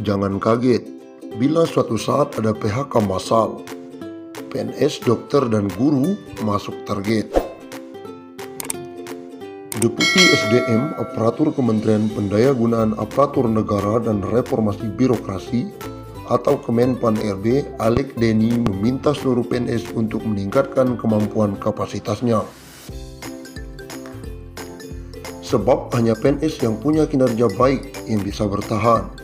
Jangan kaget bila suatu saat ada PHK massal. PNS, dokter, dan guru masuk target. Deputi SDM Aparatur Kementerian Pendayagunaan Aparatur Negara dan Reformasi Birokrasi atau Kemenpan RB, Alec Denny, meminta seluruh PNS untuk meningkatkan kemampuan kapasitasnya. Sebab hanya PNS yang punya kinerja baik yang bisa bertahan.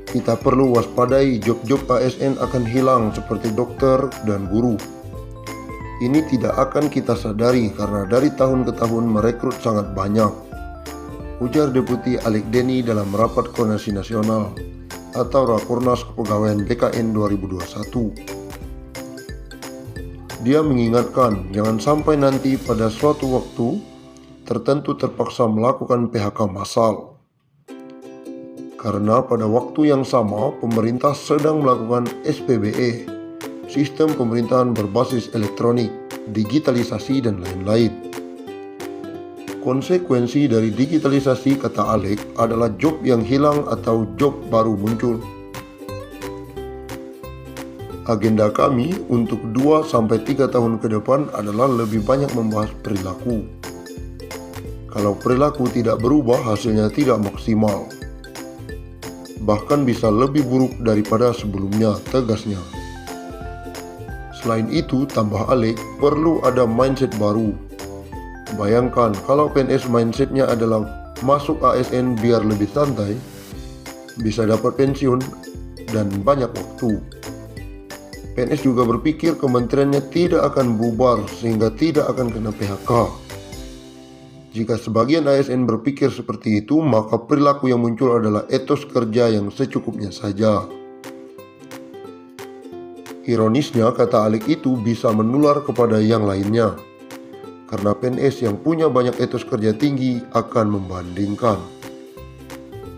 Kita perlu waspadai job-job ASN akan hilang seperti dokter dan guru. Ini tidak akan kita sadari karena dari tahun ke tahun merekrut sangat banyak, ujar Deputi Alec Denny dalam rapat koordinasi nasional atau Rakornas Kepegawaian BKN 2021. Dia mengingatkan jangan sampai nanti pada suatu waktu tertentu terpaksa melakukan PHK massal. Karena pada waktu yang sama pemerintah sedang melakukan SPBE, sistem pemerintahan berbasis elektronik, digitalisasi, dan lain-lain. Konsekuensi dari digitalisasi, kata Alec, adalah job yang hilang atau job baru muncul. Agenda kami untuk 2-3 tahun ke depan adalah lebih banyak membahas perilaku. Kalau perilaku tidak berubah, hasilnya tidak maksimal. Bahkan bisa lebih buruk daripada sebelumnya, tegasnya. Selain itu, tambah Alec, perlu ada mindset baru. Bayangkan kalau PNS mindsetnya adalah masuk ASN biar lebih santai, bisa dapat pensiun, dan banyak waktu. PNS juga berpikir kementeriannya tidak akan bubar sehingga tidak akan kena PHK. Jika sebagian ASN berpikir seperti itu, maka perilaku yang muncul adalah etos kerja yang secukupnya saja. Ironisnya, kata Alec, itu bisa menular kepada yang lainnya. Karena PNS yang punya banyak etos kerja tinggi akan membandingkan.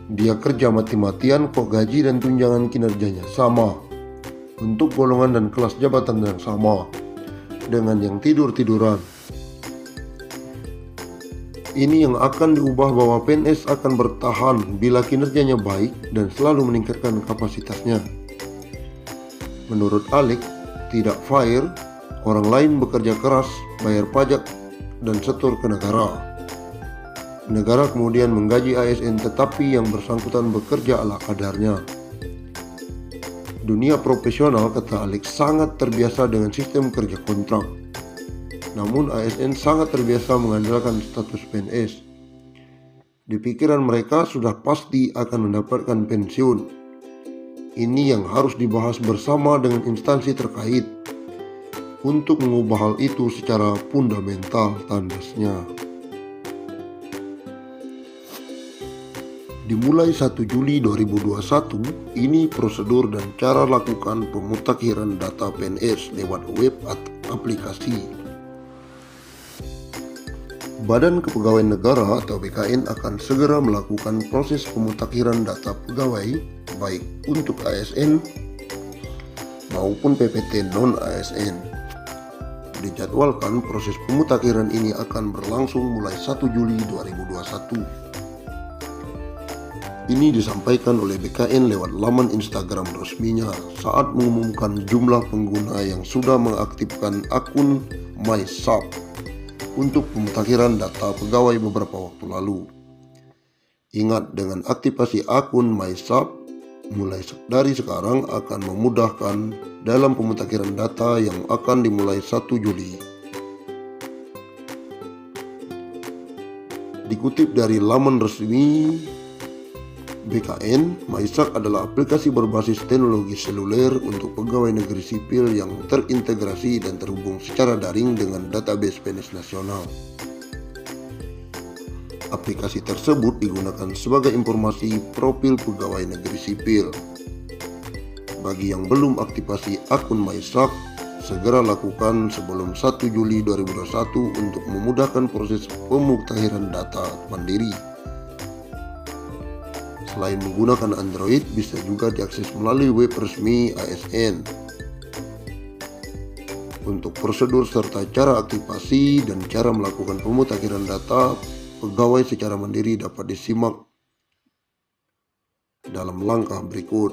Dia kerja mati-matian kok gaji dan tunjangan kinerjanya sama. Untuk golongan dan kelas jabatan yang sama. Dengan yang tidur-tiduran. Ini yang akan diubah bahwa PNS akan bertahan bila kinerjanya baik dan selalu meningkatkan kapasitasnya. Menurut Alec, tidak fair orang lain bekerja keras, bayar pajak, dan setor ke negara. Negara kemudian menggaji ASN tetapi yang bersangkutan bekerja ala kadarnya. Dunia profesional, kata Alec, sangat terbiasa dengan sistem kerja kontrak. Namun ASN sangat terbiasa mengandalkan status PNS. Di pikiran mereka sudah pasti akan mendapatkan pensiun. Ini yang harus dibahas bersama dengan instansi terkait untuk mengubah hal itu secara fundamental, tandasnya. Dimulai 1 Juli 2021, ini prosedur dan cara lakukan pemutakhiran data PNS lewat web atau aplikasi. Badan Kepegawaian Negara atau BKN akan segera melakukan proses pemutakhiran data pegawai baik untuk ASN maupun PPT non-ASN. Dijadwalkan proses pemutakhiran ini akan berlangsung mulai 1 Juli 2021. Ini disampaikan oleh BKN lewat laman Instagram resminya saat mengumumkan jumlah pengguna yang sudah mengaktifkan akun MySub untuk pemutakhiran data pegawai beberapa waktu lalu. Ingat, dengan aktivasi akun MySub, mulai dari sekarang akan memudahkan dalam pemutakhiran data yang akan dimulai 1 Juli. Dikutip dari laman resmi BKN, MySub adalah aplikasi berbasis teknologi seluler untuk pegawai negeri sipil yang terintegrasi dan terhubung secara daring dengan database PNS nasional. Aplikasi tersebut digunakan sebagai informasi profil pegawai negeri sipil. Bagi yang belum aktifasi akun MySub, segera lakukan sebelum 1 Juli 2021 untuk memudahkan proses pemutakhiran data mandiri. Selain menggunakan Android, bisa juga diakses melalui web resmi ASN. Untuk prosedur serta cara aktivasi dan cara melakukan pemutakhiran data pegawai secara mandiri dapat disimak dalam langkah berikut.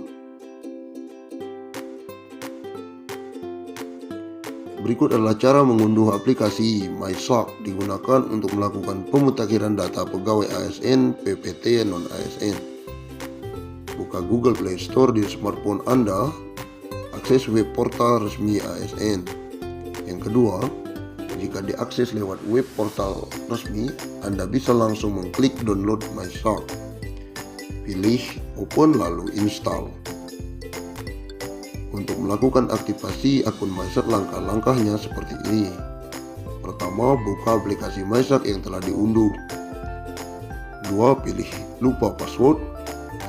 Berikut adalah cara mengunduh aplikasi MySock digunakan untuk melakukan pemutakhiran data pegawai ASN, PPT, non-ASN. Buka Google Play Store di smartphone Anda, akses web portal resmi ASN. Yang kedua, jika diakses lewat web portal resmi, Anda bisa langsung mengklik download MySock. Pilih open lalu install. Untuk melakukan aktivasi akun MySock, langkah-langkahnya seperti ini. Pertama, buka aplikasi MySock yang telah diunduh. Dua, pilih lupa password.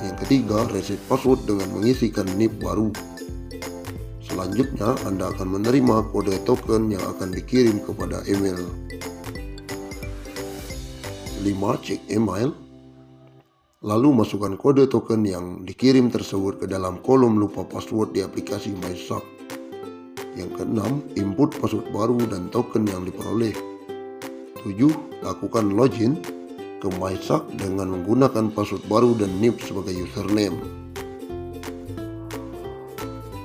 Yang ketiga, reset password dengan mengisikan NIP baru. Selanjutnya, Anda akan menerima kode token yang akan dikirim kepada email. 5. Cek email. Lalu masukkan kode token yang dikirim tersebut ke dalam kolom lupa password di aplikasi MySock. Yang keenam, input password baru dan token yang diperoleh. 7. Lakukan login ke MySock dengan menggunakan password baru dan NIP sebagai username.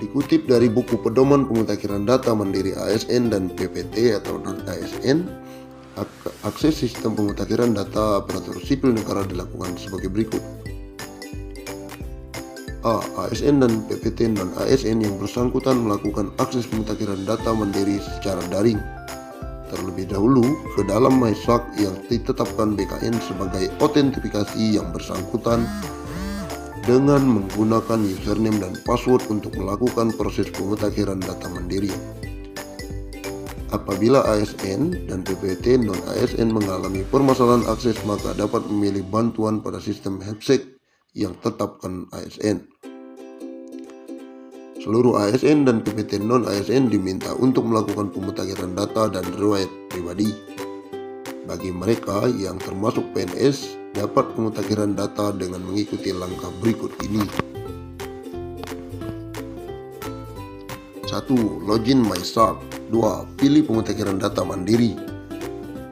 Dikutip dari buku Pedoman Pemutakhiran Data Mandiri ASN dan PPT atau non-ASN, akses sistem pemutakhiran data aparatur sipil negara dilakukan sebagai berikut. A. ASN dan PPT non-ASN yang bersangkutan melakukan akses pemutakhiran data mandiri secara daring, terlebih dahulu ke dalam MySock yang ditetapkan BKN sebagai autentifikasi yang bersangkutan dengan menggunakan username dan password untuk melakukan proses pemutakhiran data mandiri. Apabila ASN dan PPT non-ASN mengalami permasalahan akses, maka dapat memilih bantuan pada sistem HEPSEC yang tetapkan ASN. Seluruh ASN dan PPT non-ASN diminta untuk melakukan pemutakhiran data dan riwayat pribadi. Bagi mereka yang termasuk PNS, dapat pemutakhiran data dengan mengikuti langkah berikut ini. 1. Login MySock. 2. Pilih pemutakhiran data mandiri.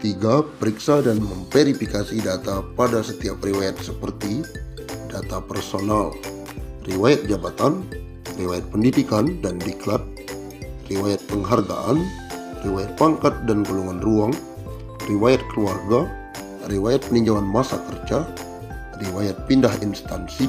3. Periksa dan memverifikasi data pada setiap riwayat seperti data personal, riwayat jabatan, riwayat pendidikan dan diklat, riwayat penghargaan, riwayat pangkat dan golongan ruang, riwayat keluarga, riwayat peninjauan masa kerja, riwayat pindah instansi,